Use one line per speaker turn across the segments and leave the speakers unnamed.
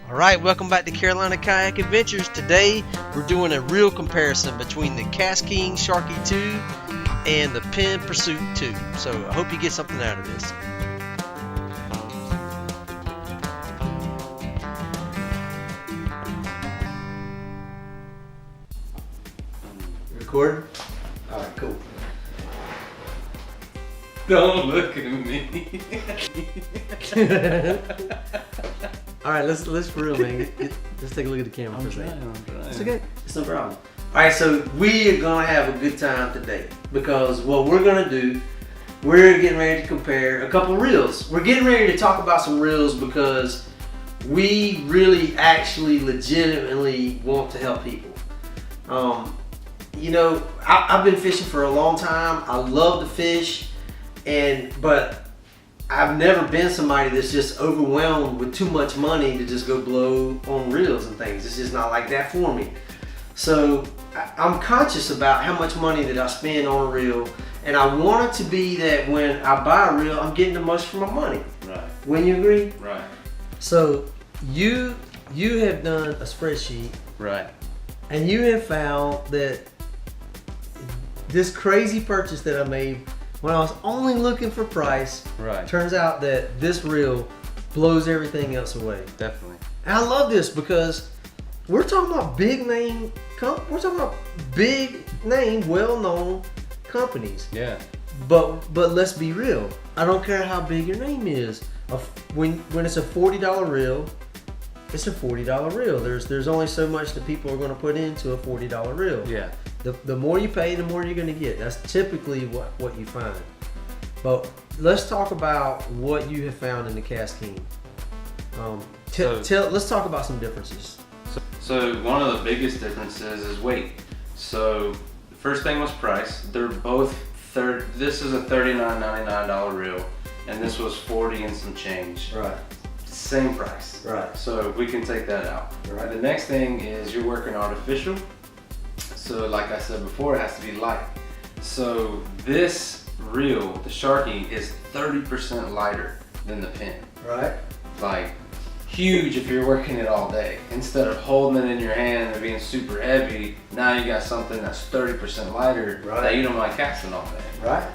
Alright, welcome back to Carolina Kayak Adventures. Today we're doing a real comparison between the Cast King Sharky 2 and the Penn Pursuit 2. So I hope you get something out of this. Record? Alright, cool.
Don't look at me.
All right, let's for real, man. Let's take a look at the camera for a second.
I'm trying.
It's okay. It's no problem. All right, so we are gonna have a good time today because what we're gonna do, we're getting ready to compare a couple reels. We're getting ready to talk about some reels because we really, actually, legitimately want to help people. You know, I've been fishing for a long time. I love to fish, but I've never been somebody that's just overwhelmed with too much money to just go blow on reels and things. It's just not like that for me. So I'm conscious about how much money that I spend on a reel, and I want it to be that when I buy a reel, I'm getting the most for my money.
Right.
Wouldn't you agree?
Right.
So you have done a spreadsheet.
Right.
And you have found that this crazy purchase that I made when I was only looking for price,
Right.
turns out that this reel blows everything else away.
Definitely.
And I love this because we're talking about big name, we're talking about big name, well-known companies.
Yeah.
But let's be real. I don't care how big your name is. When it's a $40 reel, it's a $40 reel. There's only so much that people are going to put into a $40 reel.
Yeah.
The more you pay, the more you're going to get. That's typically what you find. But let's talk about what you have found in the Cast King. Let's talk about some differences.
So one of the biggest differences is weight. So the first thing was price. They're both this is a $39.99 reel, and this was 40 and some change.
Right.
Same price.
Right.
So we can take that out.
Right.
The next thing is you're working artificial. So like I said before, it has to be light. So this reel, the Sharky, is 30% lighter than the Penn.
Right.
Like huge if you're working it all day. Instead of holding it in your hand and being super heavy, now you got something that's 30% lighter that you don't mind casting all day.
Right.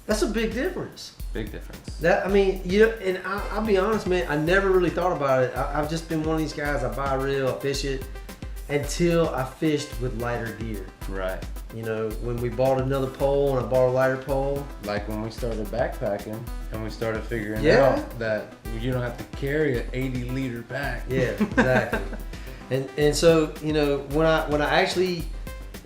That's a big difference.
Big difference.
And I'll be honest, man, I never really thought about it. I've just been one of these guys, I buy a reel, I fish it, until I fished with lighter gear.
Right.
You know, when we bought another pole and I bought a lighter pole.
Like when we started backpacking and we started figuring
Yeah.
out that you don't have to carry an 80-liter pack.
Yeah, exactly. and so, you know, when I actually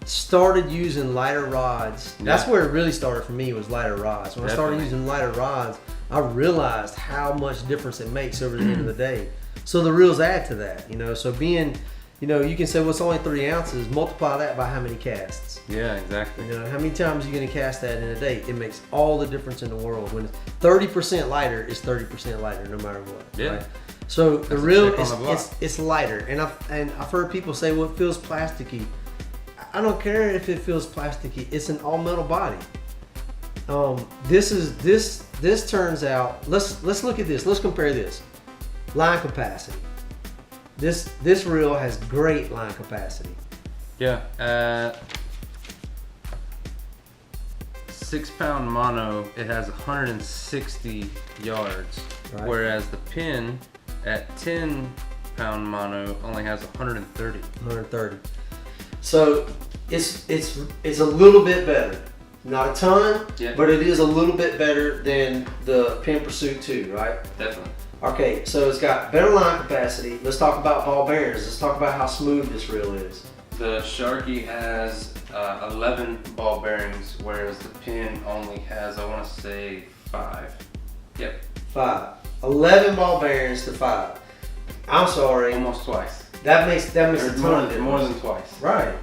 started using lighter rods, that's where it really started for me, was lighter rods. When I started using lighter rods, I realized how much difference it makes over the end of the day. So the reels add to that, you know. So being, you know, you can say, well, it's only 3 ounces, multiply that by how many casts.
Yeah, exactly.
You know, how many times are you going to cast that in a day? It makes all the difference in the world. When 30% lighter is 30% lighter no matter what.
Yeah.
Right? So the reel
is
it's lighter, and I've heard people say, well, it feels plasticky. I don't care if it feels plasticky. It's an all metal body. This turns out. Let's look at this. Let's compare this. Line capacity. This reel has great line capacity.
Yeah. 6-pound mono, it has 160 yards,
Right.
whereas the Penn at 10-pound mono only has 130.
130. So it's a little bit better. Not a ton, but it is a little bit better than the Penn Pursuit 2, right?
Definitely.
Okay, so it's got better line capacity. Let's talk about ball bearings. Let's talk about how smooth this reel is.
The Sharky has 11 ball bearings, whereas the Penn only has, I want to say, 5. Yep.
5. 11 ball bearings to 5. I'm sorry.
Almost twice.
That makes a ton of difference.
More than twice.
Right.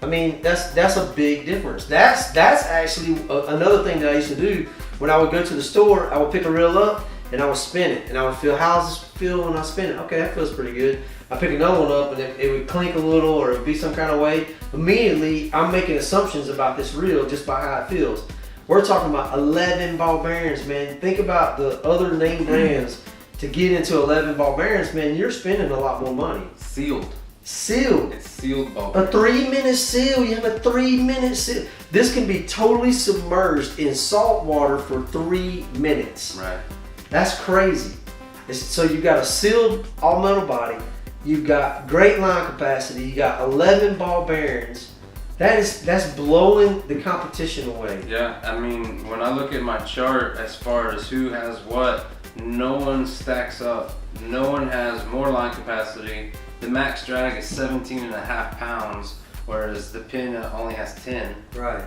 I mean, that's a big difference. That's actually another thing that I used to do. When I would go to the store, I would pick a reel up and I would spin it, and I would feel, how does this feel when I spin it? Okay, that feels pretty good. I pick another one up and it would clink a little, or it would be some kind of way. Immediately, I'm making assumptions about this reel just by how it feels. We're talking about 11 ball bearings, man. Think about the other name brands to get into 11 ball bearings, man, you're spending a lot more money.
Sealed.
Sealed.
It's sealed ball
A
bearings.
3-minute seal. You have a 3-minute seal. This can be totally submerged in salt water for 3 minutes.
Right.
That's crazy. So you got a sealed all metal body. You've got great line capacity. You got 11 ball bearings. That's blowing the competition away.
Yeah, I mean, when I look at my chart as far as who has what, no one stacks up. No one has more line capacity. The max drag is 17.5 pounds, whereas the pin only has 10.
Right.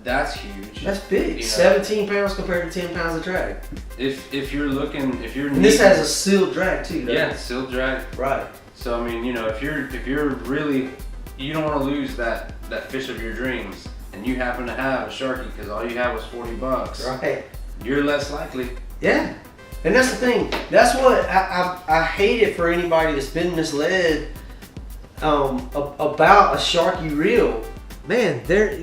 That's huge.
That's big.
You know,
17 pounds compared to 10 pounds of drag.
If you're looking, if you're
And this has a sealed drag too, doesn't
yeah,
it?
sealed drag.
Right.
So I mean, you know, if you're really, you don't want to lose that fish of your dreams, and you happen to have a Sharky because all you have was $40.
Right.
You're less likely.
Yeah. And that's the thing. That's what I hate it for anybody that's been misled about a Sharky reel. Man,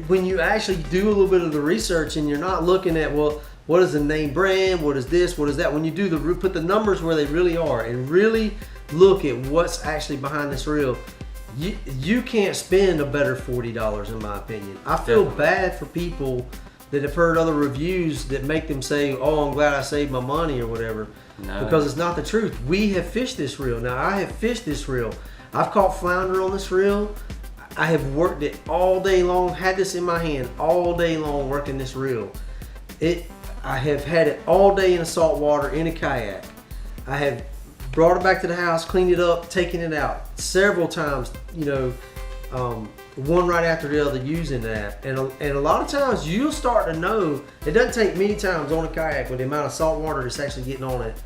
when you actually do a little bit of the research and you're not looking at, well, what is the name brand, what is this, what is that, when you do put the numbers where they really are and really look at what's actually behind this reel, you can't spend a better $40 in my opinion. I feel bad for people that have heard other reviews that make them say, oh, I'm glad I saved my money or whatever.
No.
Because it's not the truth. We have fished this reel. Now, I have fished this reel. I've caught flounder on this reel. I have worked it all day long, had this in my hand all day long working this reel. I have had it all day in the salt water in a kayak. I have brought it back to the house, cleaned it up, taken it out several times, you know, one right after the other using that. And a lot of times you'll start to know, it doesn't take many times on a kayak with the amount of salt water that's actually getting on it.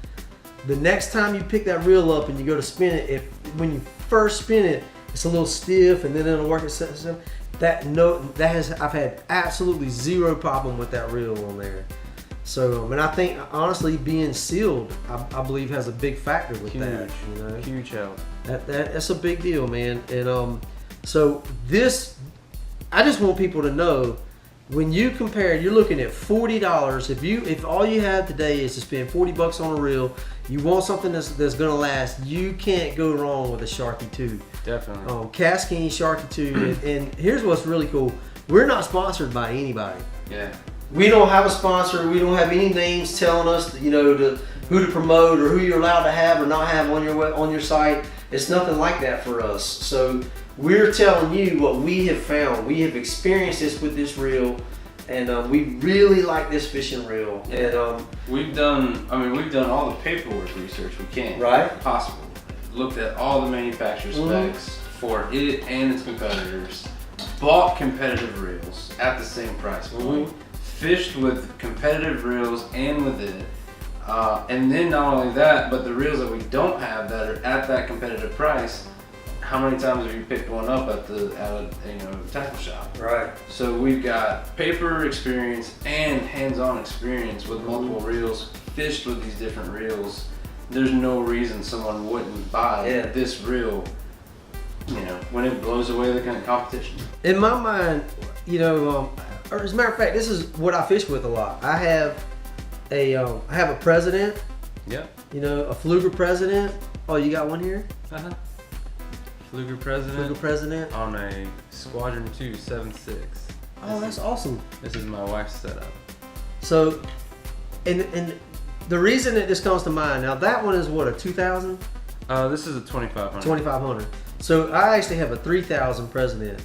The next time you pick that reel up and you go to spin it, when you first spin it, it's a little stiff and then it'll work itself. I've had absolutely zero problem with that reel on there. So, and I think honestly being sealed, I believe has a big factor with that. You know?
Huge help.
That's a big deal, man. And so this, I just want people to know, when you compare, you're looking at $40. If all you have today is to spend $40 on a reel, you want something that's gonna last, you can't go wrong with a Sharky 2.
Definitely.
Casking Sharky 2. and here's what's really cool. We're not sponsored by anybody.
Yeah.
We don't have a sponsor. We don't have any names telling us, you know, who to promote or who you're allowed to have or not have on your site. It's nothing like that for us. So we're telling you what we have found. We have experienced this with this reel, and we really like this fishing reel.
Yeah.
And
we've done all the paperwork research we can.
Right.
Possible. Looked at all the manufacturer specs for it and its competitors. Bought competitive reels at the same price point. Fished with competitive reels and with it. And then not only that, but the reels that we don't have that are at that competitive price, how many times have you picked one up at a tackle shop?
right.
So we've got paper experience and hands-on experience with multiple reels, fished with these different reels. There's no reason someone wouldn't buy this reel, you know, when it blows away the kind of competition.
In my mind, you know, or as a matter of fact, this is what I fish with a lot. I have a president.
Yep.
You know, a Fluger president. Oh, you got one here?
Fluger
Fluger president.
on a Squadron 2 7.6.
Oh, that's awesome.
This is my wife's setup.
So, and the reason that this comes to mind, now that one is what, a 2000?
This is a 2500.
2500. So I actually have a 3000 president.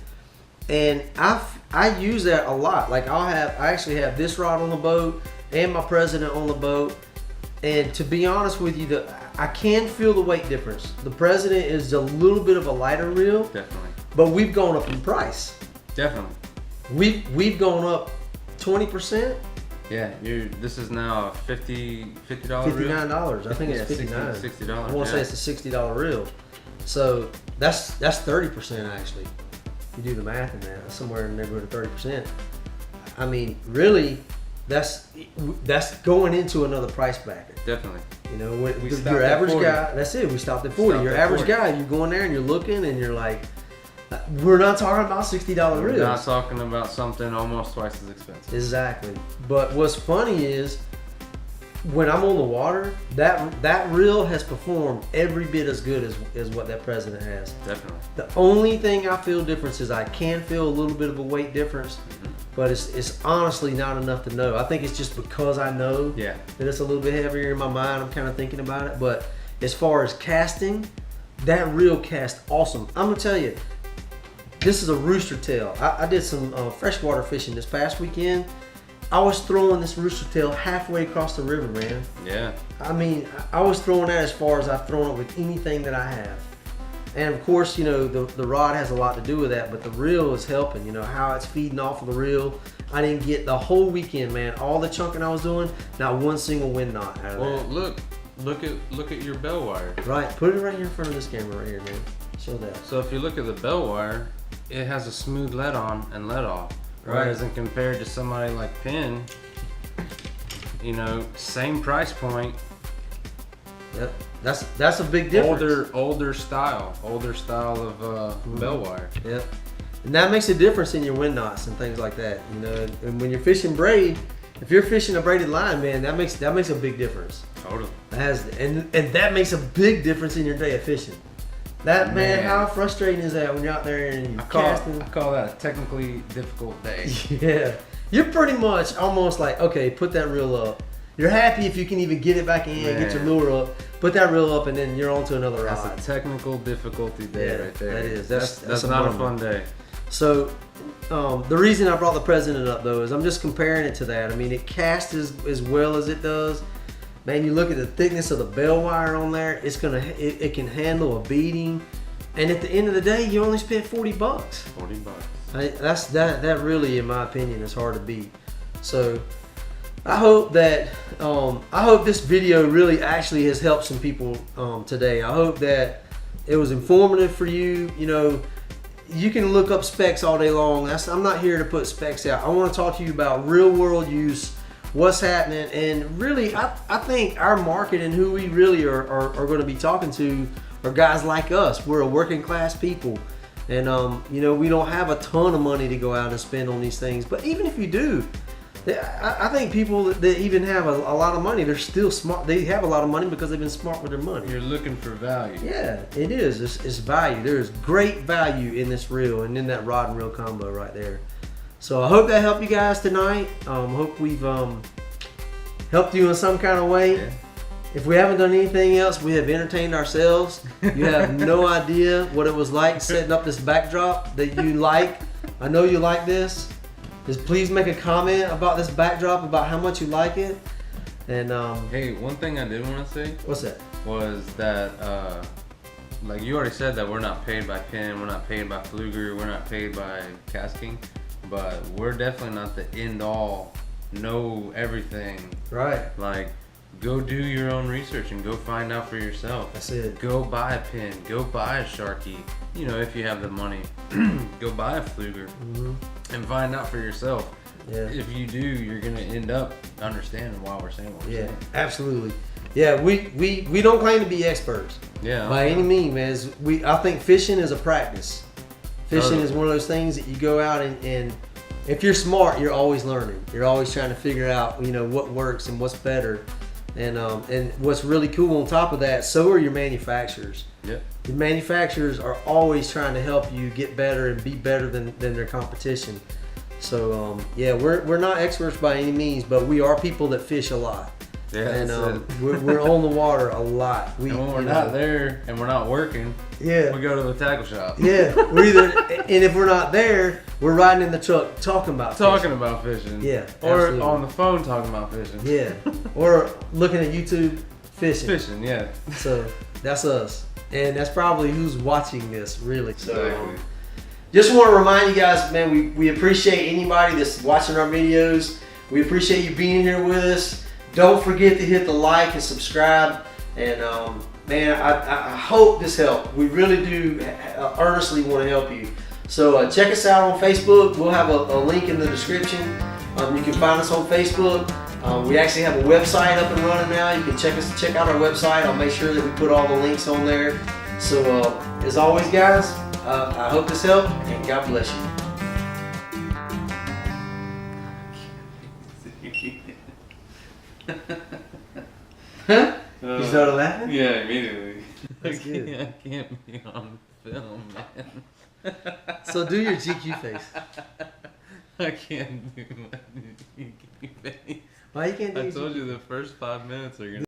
And I use that a lot. Like I actually have this rod on the boat and my president on the boat. And to be honest with you, I can feel the weight difference. The president is a little bit of a lighter reel.
Definitely.
But we've gone up in price.
Definitely.
We've gone up 20%.
Yeah, this is now a $50 reel.
$59. I think it's $59.
$60.
I want to say it's a $60 reel. So that's 30% actually. If you do the math in that, that's somewhere in the neighborhood of 30%. I mean, really, that's going into another price bracket.
Definitely.
You know,
We stopped
your
at
average
40.
guy. That's it. We stopped at 40. Your
Stopped at
average
40.
guy, you go in there and you're looking and you're like, we're not talking about $60
We're
reels.
not talking about something almost twice as expensive.
Exactly. But what's funny is, when I'm on the water, that reel has performed every bit as good as what that President has.
Definitely.
The only thing I feel difference is I can feel a little bit of a weight difference, but it's honestly not enough to know. I think it's just because I know that it's a little bit heavier in my mind. I'm kind of thinking about it, but as far as casting, that reel cast awesome. I'm gonna tell you, this is a rooster tail. I did some freshwater fishing this past weekend. I was throwing this rooster tail halfway across the river, man.
Yeah.
I mean, I was throwing that as far as I've thrown it with anything that I have. And of course, you know, the rod has a lot to do with that, but the reel is helping, you know, how it's feeding off of the reel. I didn't get the whole weekend, man. All the chunking I was doing, not one single wind knot out of that.
Well, look at your bell wire.
Right, put it right here in front of this camera right here, man. Show that.
So if you look at the bell wire, it has a smooth let on and let off.
Right.
Whereas in compared to somebody like Penn, you know, same price point.
Yep, that's a big difference.
Older style of bell wire.
Yep, and that makes a difference in your wind knots and things like that. You know, and when you're fishing braid, if you're fishing a braided line, man, that makes a big difference.
Totally.
And that makes a big difference in your day of fishing. That man, how frustrating is that when you're out there and you're casting?
I call that a technically difficult day.
Yeah, you're pretty much almost like, okay, put that reel up. You're happy if you can even get it back in, get your lure up, put that reel up, and then you're on to another rod.
That's a technical difficulty day right there.
That is.
That's not a fun day.
So the reason I brought the President up though is I'm just comparing it to that. I mean, it casts as well as it does. Man, you look at the thickness of the bell wire on there. It can handle a beating, and at the end of the day, you only spent $40.
$40.
That really, in my opinion, is hard to beat. So I hope that this video really actually has helped some people today. I hope that it was informative for you. You know, you can look up specs all day long. I'm not here to put specs out. I want to talk to you about real world use, what's happening, and really I think our market and who we really are going to be talking to are guys like us. We're a working class people, and you know, we don't have a ton of money to go out and spend on these things, but even if you do, I think people that even have a lot of money, they're still smart. They have a lot of money because they've been smart with their money.
You're looking for value.
Yeah, it is. It's value. There's great value in this reel and in that rod and reel combo right there. So I hope that helped you guys tonight. Hope we've helped you in some kind of way.
Yeah.
If we haven't done anything else, we have entertained ourselves. You have no idea what it was like setting up this backdrop that you like. I know you like this. Just please make a comment about this backdrop, about how much you like it. And
hey, one thing I did want to say.
What's that?
Was that like you already said that we're not paid by Penn, we're not paid by Fluger, we're not paid by casting, but we're definitely not the end all, know everything.
Right.
Like, go do your own research and go find out for yourself.
That's it.
Go buy a Penn, go buy a Sharky. You know, if you have the money, go buy a Fluger and find out for yourself.
Yeah.
If you do, you're gonna end up understanding why we're saying what we're saying.
Absolutely. Yeah, we don't claim to be experts.
Yeah.
By any means, man. I think fishing is a practice. Fishing is one of those things that you go out and if you're smart, you're always learning. You're always trying to figure out, you know, what works and what's better. And what's really cool on top of that, so are your manufacturers.
Yep.
The manufacturers are always trying to help you get better and be better than their competition. So yeah, we're not experts by any means, but we are people that fish a lot.
Yeah,
and we're on the water a lot.
And when we're not there and we're not working, we go to the tackle shop.
Yeah, and if we're not there, we're riding in the truck talking about
fishing.
Yeah,
or
absolutely.
on the phone talking about fishing.
Yeah, or looking at YouTube fishing.
Fishing, yeah.
So that's us, and that's probably who's watching this, really. So,
Exactly.
just want to remind you guys, man, we appreciate anybody that's watching our videos. We appreciate you being here with us. Don't forget to hit the like and subscribe. And man, I hope this helped. We really do earnestly want to help you. So check us out on Facebook. We'll have a link in the description. You can find us on Facebook. We actually have a website up and running now. You can check out our website. I'll make sure that we put all the links on there. So as always, guys, I hope this helped, and God bless you. Huh? You started laughing?
Yeah, immediately.
That's good.
I can't be on film, man.
So do your GQ face.
I can't do my GQ face.
Why you can't do
I
your
told
GQ?
you the first 5 minutes are gonna